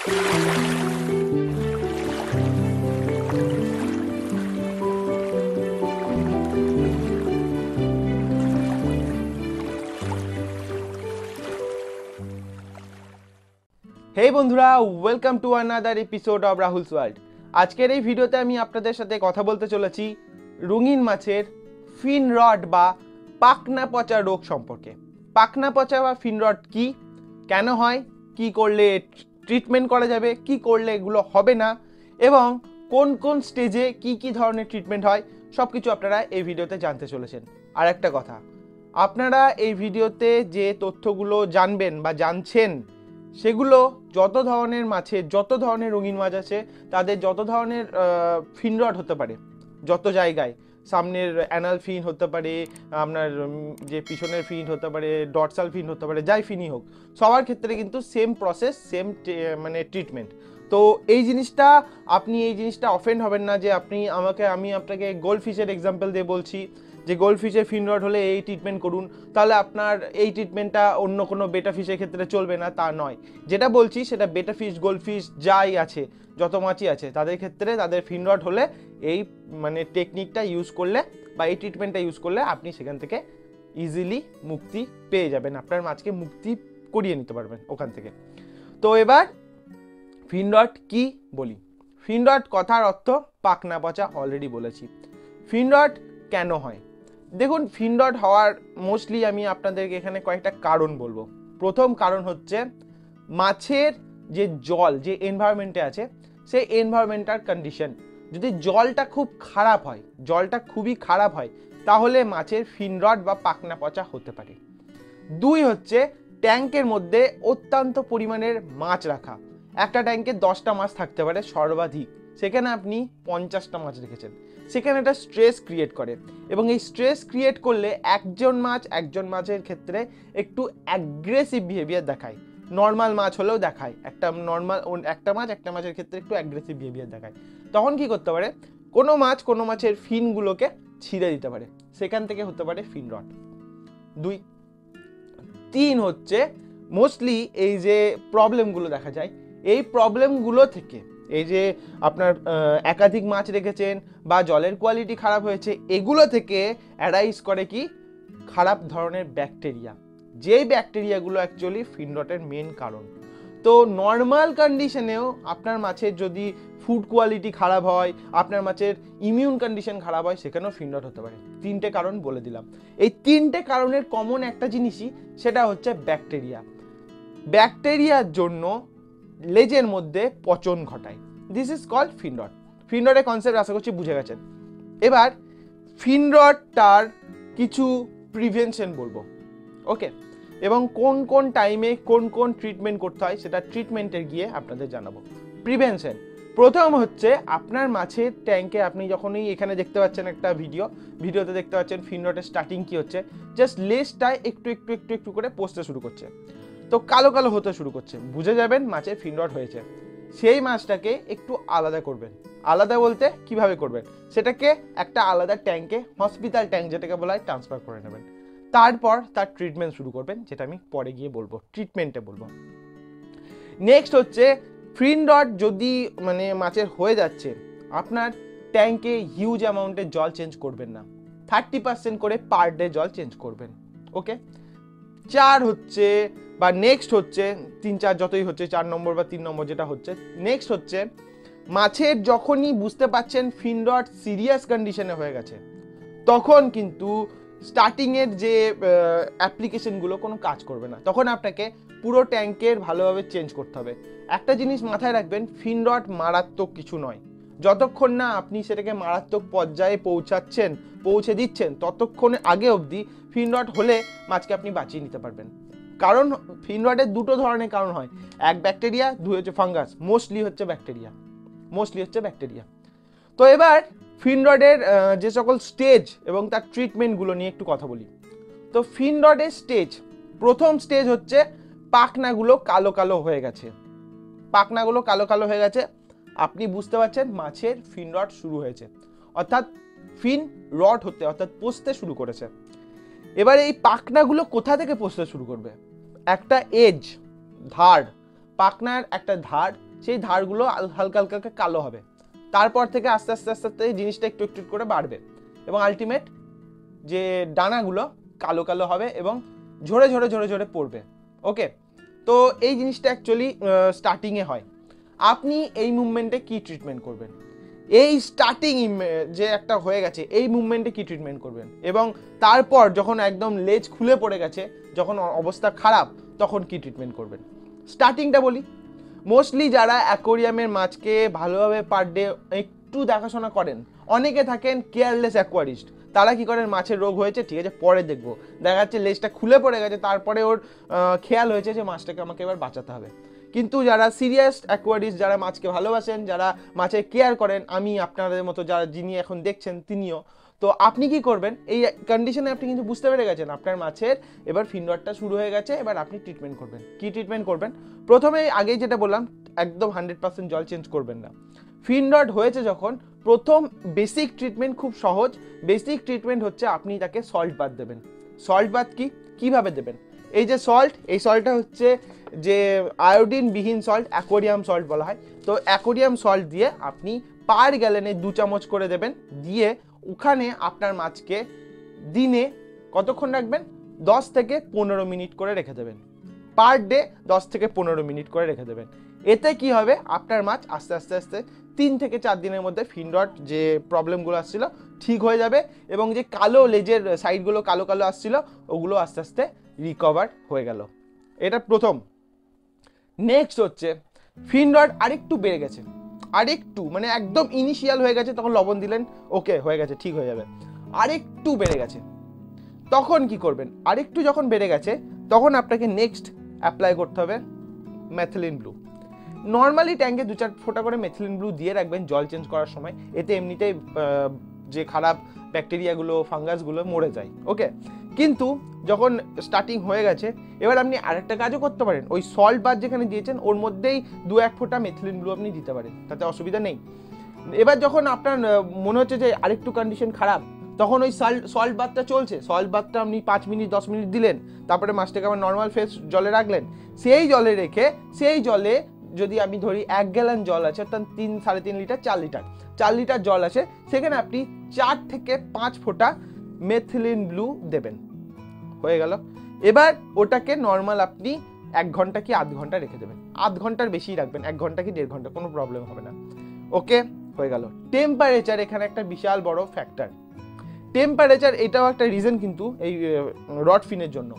হেই বন্ধুরা, welcome to another episode of Rahul's world. আজকের এই ভিডিওতে আমি আপনাদের সাথে কথা বলতে চলেছি রঙিন মাছের ফিন রট বা পাখনা পচা রোগ সম্পর্কে। পাখনা পচা বা ফিন রট কি, কেন হয়, কি করলে ট্রিটমেন্ট করা যাবে, কি করলে এগুলো হবে না, এবং কোন কোন স্টেজে কি কি ধরনের ট্রিটমেন্ট হয়, সব কিছু আপনারা এই ভিডিওতে জানতে চলেছেন। আর একটা কথা, আপনারা এই ভিডিওতে যে তথ্যগুলো জানবেন বা জানছেন, সেগুলো যত ধরনের মাছের, যত ধরনের রঙিন মাছ আছে তাদের যত ধরনের ফিন রট হতে পারে, যত জায়গায় সামনের অ্যানাল ফিন হতে পারে, আপনার যে পিছনের ফিন হতে পারে, ডরসাল ফিন হতে পারে, যাই ফিনই হোক, সবার ক্ষেত্রে কিন্তু সেম প্রসেস, সেম মানে ট্রিটমেন্ট। তো এই জিনিসটা, আপনি এই জিনিসটা অফেন্ড হবেন না যে আমি আপনাকে গোল্ড ফিশের এক্সাম্পল দিয়ে বলছি যে গোল্ড ফিশের ফিন রট হলে এই ট্রিটমেন্ট করুন, তাহলে আপনার এই ট্রিটমেন্টটা অন্য কোনো বেটা ফিশের ক্ষেত্রে চলবে না, তা নয়। যেটা বলছি সেটা বেটা ফিশ, গোল্ড ফিশ যাই আছে, যত মাছই আছে, তাদের ক্ষেত্রে তাদের ফিন রট হলে এই মানে টেকনিকটা ইউজ করলে বা এই ট্রিটমেন্টটা ইউজ করলে আপনি সেখান থেকে ইজিলি মুক্তি পেয়ে যাবেন, আপনার মাছকে মুক্তি করিয়ে নিতে পারবেন ওখান থেকে। তো এবার ফিন রট কি বলি। ফিন রট কথার অর্থ পাখনা পচা, অলরেডি বলেছি। ফিন রট কেন হয়? দেখুন, ফিন রট হওয়ার মোস্টলি আমি আপনাদেরকে এখানে কয়েকটা কারণ বলবো। প্রথম কারণ হচ্ছে মাছের যে জল, যে এনভায়রনমেন্টে আছে, সেই এনভায়রনমেন্টাল কন্ডিশন। যদি জলটা খুব খারাপ হয়, জলটা খুবই খারাপ হয়, তাহলে মাছের ফিন রট বা পাখনা পচা হতে পারে। দুই হচ্ছে ট্যাঙ্কের মধ্যে অত্যন্ত পরিমাণের মাছ রাখা। একটা ট্যাঙ্কে 10টা মাছ থাকতে পারে সর্বাধিক, সেখানে আপনি 50টা মাছ রেখেছেন, সেখানে একটা স্ট্রেস ক্রিয়েট করে, এবং এই স্ট্রেস ক্রিয়েট করলে একজন মাছের ক্ষেত্রে একটু অ্যাগ্রেসিভ বিহেভিয়ার দেখায়। নর্মাল মাছ হলেও দেখায়, একটা মাছের ক্ষেত্রে একটু অ্যাগ্রেসিভ বিহেভিয়ার দেখায়। তখন কি করতে পারে, কোনো মাছের ফিনগুলোকে ছিঁড়ে দিতে পারে, সেখান থেকে হতে পারে ফিন রট। দুই। তিন হচ্ছে মোস্টলি এই যে প্রবলেমগুলো দেখা যায়, এই প্রবলেমগুলো থেকে, এই যে আপনার একাধিক মাছ রেখেছেন বা জলের কোয়ালিটি খারাপ হয়েছে, এগুলো থেকে অ্যারাইজ করে কি খারাপ ধরনের ব্যাকটেরিয়া, যেই ব্যাকটেরিয়াগুলো অ্যাকচুয়ালি ফিন রটের মেন কারণ। তো নর্মাল কন্ডিশনেও আপনার মাছের যদি ফুড কোয়ালিটি খারাপ হয়, আপনার মাছের ইমিউন কন্ডিশন খারাপ হয়, সেখানেও ফিন রট হতে পারে। তিনটে কারণ বলে দিলাম। এই তিনটে কারণের কমন একটা জিনিসই, সেটা হচ্ছে ব্যাকটেরিয়া। ব্যাকটেরিয়ার জন্য লেজের মধ্যে পচন ঘটায়। This is called fin rot. Fin রটের কনসেপ্ট আশা করছি বুঝে গেছেন। এবার ফিন রটটার কিছু প্রিভেনশন বলবো, ওকে, এবং কোন কোন টাইমে কোন কোন ট্রিটমেন্ট করতে হয় সেটা ট্রিটমেন্টে গিয়ে আপনাদের জানাবো। প্রিভেনশন প্রথম হচ্ছে, আপনার মাছের ট্যাঙ্কে আপনি যখনই, এখানে দেখতে পাচ্ছেন একটা ভিডিওতে দেখতে পাচ্ছেন ফিন রটের স্টার্টিং কি হচ্ছে, জাস্ট লেজটায় একটু একটু একটু একটু করে পচতে শুরু করছে, তো কালো কালো হতে শুরু করছে, বুঝে যাবেন মাছের ফিন রট হয়েছে। সেই মাছটাকে একটু আলাদা করবেন। আলাদা বলতে কিভাবে করবেন, সেটাকে একটা আলাদা ট্যাঙ্কে, হসপিটাল ট্যাঙ্ক যেটাকে বলা হয়, ট্রান্সফার করে নেবেন। তারপর তার ট্রিটমেন্ট শুরু করবেন, যেটা আমি পরে গিয়ে বলবো, ট্রিটমেন্টে বলবো। নেক্সট হচ্ছে, ফিন রট যদি মানে মাছের হয়ে যাচ্ছে, আপনার ট্যাঙ্কে হিউজ অ্যামাউন্টের জল চেঞ্জ করবেন না, 30% করে পার ডে জল চেঞ্জ করবেন, ওকে। চার হচ্ছে, বা নেক্সট হচ্ছে, 3-4 যতই হচ্ছে, 4 নম্বর বা 3 নম্বর যেটা হচ্ছে, নেক্সট হচ্ছে, মাছের যখনই বুঝতে পারছেন ফিন রট সিরিয়াস কন্ডিশনে হয়ে গেছে, তখন কিন্তু স্টার্টিংয়ের যে অ্যাপ্লিকেশনগুলো কোনো কাজ করবে না, তখন আপনাকে পুরো ট্যাঙ্কের ভালোভাবে চেঞ্জ করতে হবে। একটা জিনিস মাথায় রাখবেন, ফিন রট মারাত্মক কিছু নয়, যতক্ষণ না আপনি সেটাকে মারাত্মক পর্যায়ে পৌঁছে দিচ্ছেন, ততক্ষণ আগে অবধি ফিন রট হলে মাছকে আপনি বাঁচিয়ে নিতে পারবেন। কারণ ফিন রটের দুটো ধরনের কারণ হয়, এক ব্যাকটেরিয়া, দুই হচ্ছে ফাঙ্গাস, মোস্টলি হচ্ছে ব্যাকটেরিয়া। তো এবার ফিন রটের যে সকল স্টেজ এবং তার ট্রিটমেন্টগুলো নিয়ে একটু কথা বলি। তো ফিন রটের স্টেজ, প্রথম স্টেজ হচ্ছে পাখনাগুলো কালো কালো হয়ে গেছে, আপনি বুঝতে পারছেন মাছের ফিন রট শুরু হয়েছে, অর্থাৎ ফিন রট হতে, অর্থাৎ পচতে শুরু করেছে। এবার এই পাখনাগুলো কোথা থেকে পচতে শুরু করবে, একটা এজ, ধার, পাখনার একটা ধার সেই ধারগুলো হালকা হালকা কালো হবে। তারপর থেকে আস্তে আস্তে আস্তে আস্তে জিনিসটা একটু একটু করে বাড়বে এবং আলটিমেট যে ডানাগুলো কালো কালো হবে এবং ঝরে ঝরে ঝরে ঝরে পড়বে। ওকে, তো এই জিনিসটা অ্যাকচুয়ালি স্টার্টিংয়ে হয়। আপনি এই মুভমেন্টে কি ট্রিটমেন্ট করবেন? এই স্টার্টিং যে একটা হয়ে গেছে এই মুভমেন্টে কি ট্রিটমেন্ট করবেন? এবং তারপর যখন একদম লেজ খুলে পড়ে গেছে, যখন অবস্থা খারাপ, তখন কি ট্রিটমেন্ট করবেন? স্টার্টিংটা বলি। মোস্টলি যারা অ্যাকোয়ারিয়ামের মাছকে ভালোভাবে পার ডে একটু দেখাশোনা করেন, অনেকে থাকেন কেয়ারলেস অ্যাকোয়ারিস্ট। তারা কি করেন, মাছের রোগ হয়েছে, ঠিক আছে পরে দেখবো, দেখা যাচ্ছে লেজটা খুলে পড়ে গেছে, তারপরে ওর খেয়াল হয়েছে যে মাছটাকে আমাকে এবার বাঁচাতে হবে। কিন্তু যারা সিরিয়াস অ্যাকোয়ারিস্ট, যারা মাছকে ভালোবাসেন, যারা মাছের কেয়ার করেন, আমি আপনাদের মতো যারা যিনি এখন দেখছেন তিনিও, তো আপনি কি করবেন? এই কন্ডিশনে আপনি কিন্তু বুঝতে পেরে গেছেন আপনার মাছের এবার ফিন রটটা শুরু হয়ে গেছে। এবার আপনি ট্রিটমেন্ট করবেন। কি ট্রিটমেন্ট করবেন? প্রথমে আগেই যেটা বললাম, একদম 100% জল চেঞ্জ করবেন না। ফিন রট হয়েছে যখন, প্রথম বেসিক ট্রিটমেন্ট খুব সহজ। বেসিক ট্রিটমেন্ট হচ্ছে আপনি তাকে সল্ট বাথ দেবেন। সল্ট বাথ কিভাবে দেবেন? এই যে সল্ট, এই সল্টটা হচ্ছে যে আয়োডিন বিহীন সল্ট, অ্যাকোয়ারিয়াম সল্ট বলা হয়। তো অ্যাকোয়ারিয়াম সল্ট দিয়ে আপনি পার গ্যালনে 2 চামচ করে দেবেন। দিয়ে ওখানে আপনার মাছকে দিনে কতক্ষণ রাখবেন? 10 থেকে 15 মিনিট করে রেখে দেবেন। পার ডে 10 থেকে 15 মিনিট করে রেখে দেবেন। এতে কি হবে, আপনার মাছ আস্তে আস্তে আস্তে 3 থেকে 4 দিনের মধ্যে ফিন রট যে প্রবলেমগুলো আসছিল ঠিক হয়ে যাবে এবং যে কালো লেজের সাইডগুলো কালো কালো আসছিল ওগুলো আস্তে আস্তে রিকভার হয়ে গেল। এটা প্রথম। নেক্সট হচ্ছে ফিন রট আরেকটু বেড়ে গেছে, আরেকটু মানে একদম ইনিশিয়াল হয়ে গেছে, তখন লবণ দিলেন, ওকে হয়ে গেছে, ঠিক হয়ে যাবে। আরেকটু বেড়ে গেছে, তখন কি করবেন? আরেকটু যখন বেড়ে গেছে তখন আপনাকে নেক্সট অ্যাপ্লাই করতে হবে মেথিলিন ব্লু। নর্মালি ট্যাঙ্কে 2-4 ফোঁটা করে মেথিলিন ব্লু দিয়ে রাখবেন জল চেঞ্জ করার সময়। এতে এমনিতেই যে খারাপ ব্যাকটেরিয়াগুলো ফাঙ্গাসগুলো মরে যায়। ওকে, কিন্তু যখন স্টার্টিং হয়ে গেছে, এবার আপনি আরেকটা কাজও করতে পারেন। ওই সল্ট বাথ যেখানে দিয়েছেন ওর মধ্যেই 2-1 ফোঁটা মেথিলিন ব্লু আপনি দিতে পারেন, তাতে অসুবিধা নেই। এবার যখন আপনার মনে হচ্ছে যে আরেকটু কন্ডিশন খারাপ, তখন ওই সল্ট বাথটা চলছে, সল্ট বাথটা আপনি 5 মিনিট 10 মিনিট দিলেন, তারপরে মাছটাকে আবার নর্মাল ফ্রেশ জলে রাখলেন। সেই জলে রেখে সেই জলে যদি আমি ধরি 1 গ্যালন জল আছে, অর্থাৎ 3-3.5 লিটার 4 লিটার জল আছে, সেখানে আপনি 4 থেকে 5 ফোঁটা মেথিলিন ব্লু দেবেন। হয়ে গেল। এবার ওটাকে নর্মাল আপনি 1 ঘন্টা কি আধ ঘন্টা রেখে দেবেন। আধ ঘন্টার বেশি রাখবেন, 1 ঘন্টা কি 1.5 ঘন্টা, কোনো প্রবলেম হবে না। ওকে, হয়ে গেল। টেম্পারেচার এখানে একটা বিশাল বড় ফ্যাক্টর। টেম্পারেচার এটাও একটা রিজন কিন্তু এই রড ফিনের জন্য।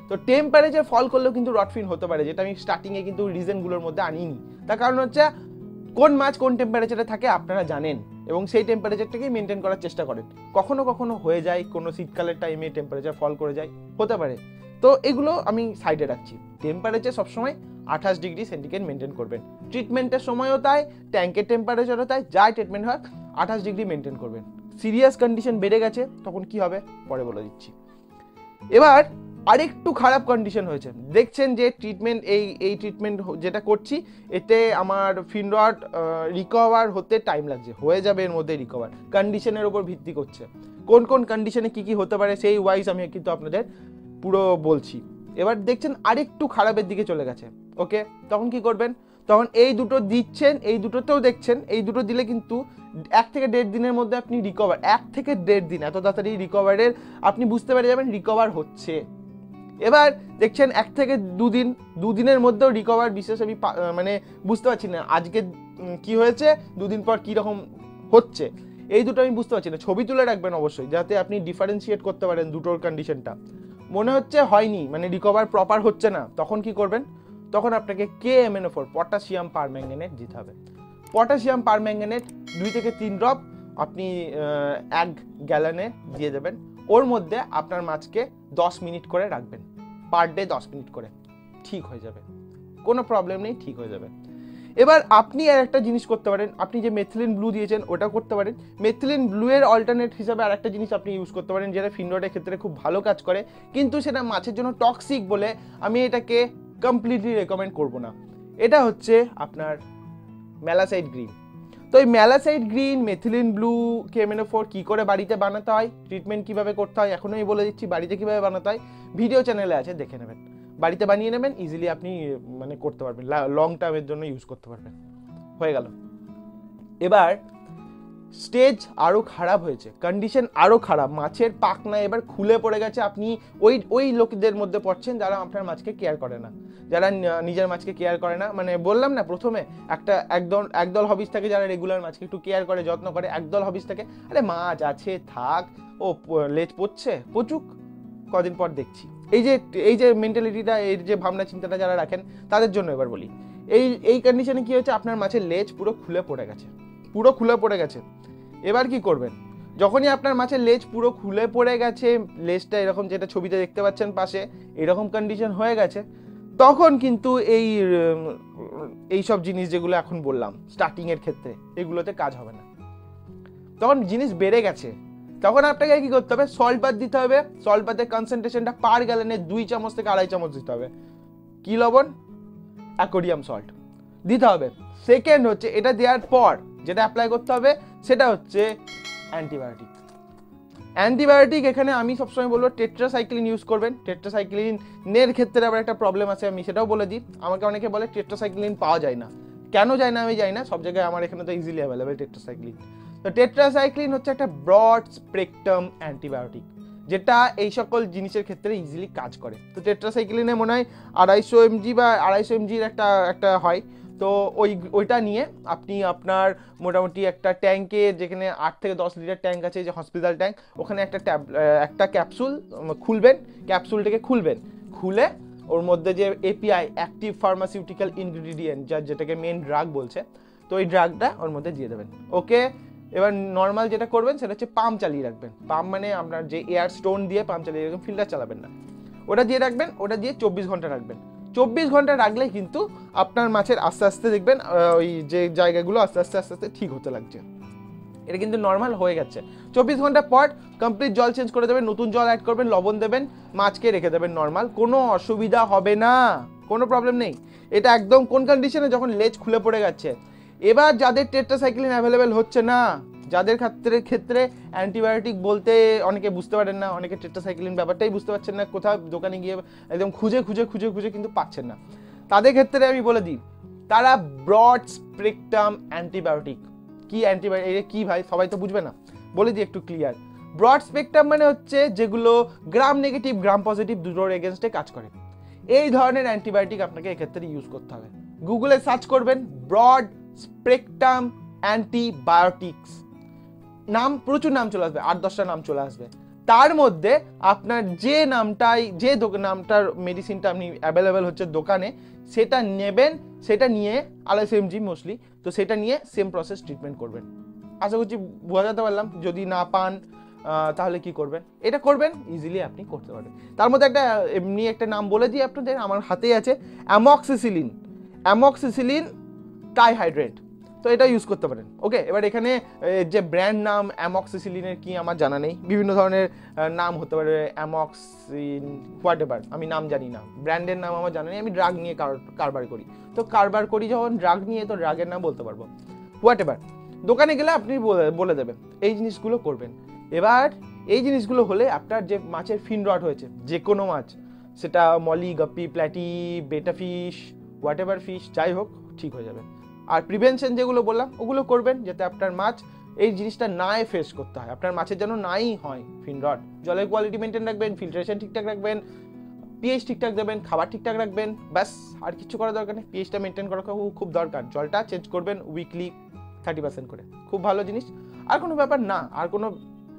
তো টেম্পারেচার ফল করলেও কিন্তু রড ফিন হতে পারে, যেটা আমি স্টার্টিংয়ে কিন্তু রিজনগুলোর মধ্যে আনিনি। তার কারণ হচ্ছে কোন মাছ কোন টেম্পারেচারে থাকে আপনারা জানেন এবং সেই টেম্পারেচারটাকেই মেনটেন করার চেষ্টা করেন। কখনো কখনো হয়ে যায়, কোনো শীতকালের টাইমে টেম্পারেচার ফল করে যায়, হতে পারে। তো এগুলো আমি সাইডে রাখছি। টেম্পারেচার সবসময় 28 ডিগ্রি সেন্টিগ্রেড মেনটেন করবেন। ট্রিটমেন্টের সময়ও তাই, ট্যাঙ্কের টেম্পারেচারও তাই, যাই ট্রিটমেন্ট হয় 28 ডিগ্রি মেনটেন করবেন। সিরিয়াস কন্ডিশন বেড়ে গেছে তখন কি হবে পরে বলে দিচ্ছি। এবার আরেকটু খারাপ কন্ডিশন হয়েছে, দেখছেন যে ট্রিটমেন্ট এই ট্রিটমেন্ট যেটা করছি এতে আমার ফিন রট রিকভার হতে টাইম লাগছে, হয়ে যাবে এর মধ্যে রিকভার, কন্ডিশনের উপর ভিত্তি করছে। কোন কোন কন্ডিশনে কি কি হতে পারে সেই ওয়াইজ আমি কিন্তু আপনাদের পুরো বলছি। এবার দেখছেন আরেকটু খারাপের দিকে চলে গেছে। ওকে, তখন কি করবেন? তখন এই দুটো দিচ্ছেন, এই দুটোতেও দেখছেন এই দুটো দিলে কিন্তু 1 থেকে 1.5 দিনের মধ্যে আপনি রিকভার, 1 থেকে 1.5 দিন, এত তাড়াতাড়ি রিকভারের আপনি বুঝতে পেরে যাবেন রিকভার হচ্ছে। এবার দেখছেন 1 থেকে 2 দিন, 2 দিনের মধ্যেও রিকভার বিশেষ আমি মানে বুঝতে পারছি না আজকে কি হয়েছে, 2 দিন পর কি রকম হচ্ছে, এই দুটো আমি বুঝতে পারছি না। ছবি তুলে রাখবেন অবশ্যই, যাতে আপনি ডিফারেন্সিয়েট করতে পারেন দুটোর কন্ডিশনটা। মনে হচ্ছে হয়নি, মানে রিকভার প্রপার হচ্ছে না, তখন কি করবেন? তখন আপনাকে KMNO4 পটাশিয়াম পারম্যাঙ্গানেট দিতে হবে। পটাশিয়াম পারম্যাঙ্গানেট 2 থেকে 3 ড্রপ আপনি 1 গ্যালনে দিয়ে দেবেন। ওর মধ্যে আপনার মাছকে 10 মিনিট করে রাখবেন, পার ডে 10 মিনিট করে, ঠিক হয়ে যাবে, কোনো প্রবলেম নেই, ঠিক হয়ে যাবে। এবার আপনি আর একটা জিনিস করতে পারেন, আপনি যে মেথিলিন ব্লু দিয়েছেন ওটা করতে পারেন। মেথিলিন ব্লু এর অল্টারনেট হিসাবে আর একটা জিনিস আপনি ইউজ করতে পারেন, যেটা ফিন রডের ক্ষেত্রে খুব ভালো কাজ করে, কিন্তু সেটা মাছের জন্য টক্সিক বলে আমি এটাকে কমপ্লিটলি রেকমেন্ড করব না। এটা হচ্ছে আপনার ম্যালাসাইড গ্রিন। তো এই ম্যালাসাইড গ্রিন, মেথিলিন ব্লু, KMNO4 কি করে বাড়িতে বানাতে হয়, ট্রিটমেন্ট কিভাবে করতে হয় এখনই বলে দিচ্ছি। বাড়িতে কিভাবে বানাতে হয় ভিডিও চ্যানেলে আছে, দেখে নেবেন, বাড়িতে বানিয়ে নেবেন, ইজিলি আপনি মানে করতে পারবেন, লং টার্মের জন্য ইউজ করতে পারবেন। হয়ে গেল। এবার স্টেজ আরও খারাপ হয়েছে, কন্ডিশন আরও খারাপ, মাছের পাখনা এবার খুলে পড়ে গেছে। আপনি ওই লোকদের মধ্যে পড়ছেন যারা আপনার মাছকে কেয়ার করে না, যারা নিজের মাছকে কেয়ার করে না। মানে বললাম না প্রথমে, একদল হবিস থাকে যারা রেগুলার মাছকে একটু কেয়ার করে, যত্ন করে। একদল হবিস থাকে, আরে মাছ আছে থাক, ও লেজ পচুক, কদিন পর দেখছি। এই যে মেন্টালিটিটা, এই যে ভাবনা চিন্তাটা যারা রাখেন তাদের জন্য এবার বলি, এই কন্ডিশনে কি হচ্ছে, আপনার মাছের লেজ পুরো খুলে পড়ে গেছে। এবার কি করবেন? যখনই আপনার মাছের লেজ পুরো খুলে পড়ে গেছে, লেজটা এরকম যেটা ছবিতে দেখতে পাচ্ছেন পাশে, এরকম কন্ডিশন হয়ে গেছে, তখন কিন্তু এই সব জিনিস যেগুলো এখন বললাম স্টার্টিং এর ক্ষেত্রে, এগুলোতে কাজ হবে না। তখন জিনিস বেড়ে গেছে, তখন আপনাকে কি করতে হবে? সল্ট বাথ দিতে হবে। সল্ট বাথের কনসেন্ট্রেশনটা পার গ্যালনে 2 চামচ থেকে 2.5 চামচ দিতে হবে। কি লবণ? অ্যাকোডিয়াম সল্ট দিতে হবে। সেকেন্ড হচ্ছে, এটা দেওয়ার পর যেটা অ্যাপ্লাই করতে হবে সেটা হচ্ছে অ্যান্টিবায়োটিক। এখানে আমি সবসময় বলবো টেট্রাসাইক্লিন ইউজ করবেন। টেট্রাসাইক্লিনের ক্ষেত্রে আবার একটা প্রবলেম আছে, আমি সেটাও বলে দিই। আমাকে অনেকে বলে টেট্রাসাইক্লিন পাওয়া যায় না, কেন যায় না আমি জানি না, সব জায়গায় আমার এখানে তো ইজিলি অ্যাভেলেবেল টেট্রাসাইক্লিন। তো টেট্রাসাইক্লিন হচ্ছে একটা ব্রড স্পেকট্রাম অ্যান্টিবায়োটিক, যেটা এই সকল জিনিসের ক্ষেত্রে ইজিলি কাজ করে। তো টেট্রাসাইক্লিনে মনে হয় 250 mg বা 250 mg একটা হয়। তো ওইটা নিয়ে আপনি আপনার মোটামুটি একটা ট্যাঙ্কে, যেখানে 8 থেকে 10 লিটার ট্যাঙ্ক আছে, যে হসপিটাল ট্যাঙ্ক, ওখানে একটা ক্যাপসুল খুলবেন, ক্যাপসুলটাকে খুলে ওর মধ্যে যে এপিআই, অ্যাক্টিভ ফার্মাসিউটিক্যাল ইনগ্রিডিয়েন্ট, যেটাকে মেন ড্রাগ বলছে, তো এই ড্রাগটা ওর মধ্যে দিয়ে দেবেন। ওকে, এবার নর্মাল যেটা করবেন সেটা হচ্ছে পাম্প চালিয়ে রাখবেন। পাম্প মানে আপনার যে এয়ার স্টোন দিয়ে পাম্প চালিয়ে রাখবেন, ফিল্টার চালাবেন না, ওটা দিয়ে রাখবেন। ওটা দিয়ে 24 ঘন্টা রাখবেন। 24 ঘন্টা রাখলে কিন্তু আপনার মাছের আস্তে আস্তে দেখবেন ওই যে জায়গাগুলো আস্তে আস্তে ঠিক হতে লাগছে। এটা কিন্তু নর্মাল হয়ে গেছে। 24 ঘন্টা পর কমপ্লিট জল চেঞ্জ করে দেবেন, নতুন জল অ্যাড করবেন, লবণ দেবেন, মাছকে রেখে দেবেন নর্মাল, কোনো অসুবিধা হবে না, কোনো প্রবলেম নেই। এটা একদম কোন কন্ডিশনে? যখন লেজ খুলে পড়ে গেছে। এবার যাদের টেট্রাসাইক্লিন অ্যাভেলেবেল হচ্ছে না, যাদের ক্ষেত্রে অ্যান্টিবায়োটিক বলতে অনেকে বুঝতে পারেন না, অনেকে টেট্রাসাইক্লিন ব্যাপারটাই বুঝতে পারছেন না, কোথাও দোকানে গিয়ে একদম খুঁজে কিন্তু পাচ্ছেন না, তাদের ক্ষেত্রে আমি বলে দিই, তারা ব্রড স্পেকট্রাম অ্যান্টিবায়োটিক। কি অ্যান্টিবায়োটিক কি ভাই, সবাই তো বুঝবে না, বলে দিই একটু ক্লিয়ার। ব্রড স্পেকট্রাম মানে হচ্ছে যেগুলো গ্রাম নেগেটিভ গ্রাম পজিটিভ দুটোর এগেনস্টে কাজ করে। এই ধরনের অ্যান্টিবায়োটিক আপনাকে এক্ষেত্রে ইউজ করতে হবে। গুগলে সার্চ করবেন ব্রড স্পেকট্রাম অ্যান্টিবায়োটিক্স, প্রচুর নাম চলে আসবে, 8-10টা নাম চলে আসবে। তার মধ্যে আপনার যে নামটার মেডিসিনটা আপনি অ্যাভেলেবেল হচ্ছে দোকানে, সেটা নেবেন, সেটা নিয়ে 250 mg মোস্টলি, তো সেটা নিয়ে সেম প্রসেস ট্রিটমেন্ট করবেন। আশা করছি বোঝাতে পারলাম। যদি না পান তাহলে কি করবেন? এটা করবেন, ইজিলি আপনি করতে পারবেন। তার মধ্যে এমনি একটা নাম বলে দিই আপনাদের, আমার হাতেই আছে, অ্যামক্সিসিলিন ট্রাইহাইড্রেট, তো এটা ইউজ করতে পারেন। ওকে, এবার এখানে যে ব্র্যান্ড নাম অ্যামক্সিসিলিনের কি আমার জানা নেই, বিভিন্ন ধরনের নাম হতে পারে, অ্যামক্সিন হোয়াট এভার, আমি নাম জানি না, ব্র্যান্ডের নাম আমার জানা নেই। আমি ড্রাগ নিয়ে কারবার করি, তো কারবার করি যখন ড্রাগ নিয়ে, তো ড্রাগের নাম বলতে পারবো। হোয়াট এভার, দোকানে গেলে আপনি বলে দেবেন, এই জিনিসগুলো করবেন। এবার এই জিনিসগুলো হলে আপনার যে মাছের ফিন রট হয়েছে, যে কোনো মাছ, সেটা মলি, গাপ্পি, প্ল্যাটি, বেটা ফিশ, হোয়াট এভার ফিশ, যাই হোক, ঠিক হয়ে যাবে। আর প্রিভেনশন যেগুলো বললাম ওগুলো করবেন, যাতে আপনার মাছ এই জিনিসটা নাই ফেস করতে হয়, আপনার মাছের যেন নাই হয় ফিন রট। জলের কোয়ালিটি মেনটেন রাখবেন, ফিল্ট্রেশন ঠিকঠাক রাখবেন, পিএইচ ঠিকঠাক দেবেন, খাবার ঠিকঠাক রাখবেন, ব্যাস, আর কিছু করার দরকার নেই। পিএইচটা মেনটেন করা খুব দরকার, জলটা চেঞ্জ করবেন উইকলি 30% করে, খুব ভালো জিনিস। আর কোনো ব্যাপার না, আর কোনো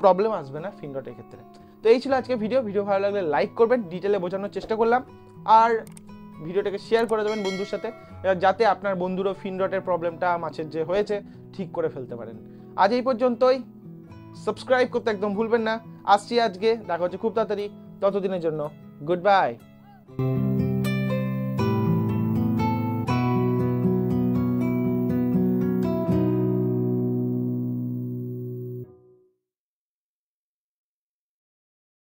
প্রবলেম আসবে না ফিন রটের ক্ষেত্রে। তো এই ছিল আজকে ভিডিও ভালো লাগলে লাইক করবেন, ডিটেলে বোঝানোর চেষ্টা করলাম, আর ভিডিওটাকে শেয়ার করে দেবেন বন্ধুর সাথে, যাতে আপনার বন্ধুরও ফিন রটের প্রবলেমটা মাছের যে হয়েছে ঠিক করে ফেলতে পারেন। আজ এই পর্যন্তই, সাবস্ক্রাইব করতে একদম ভুলবেন না। আসছি আজকে, দেখা হচ্ছে খুব তাড়াতাড়ি, ততদিনের জন্য গুড বাই।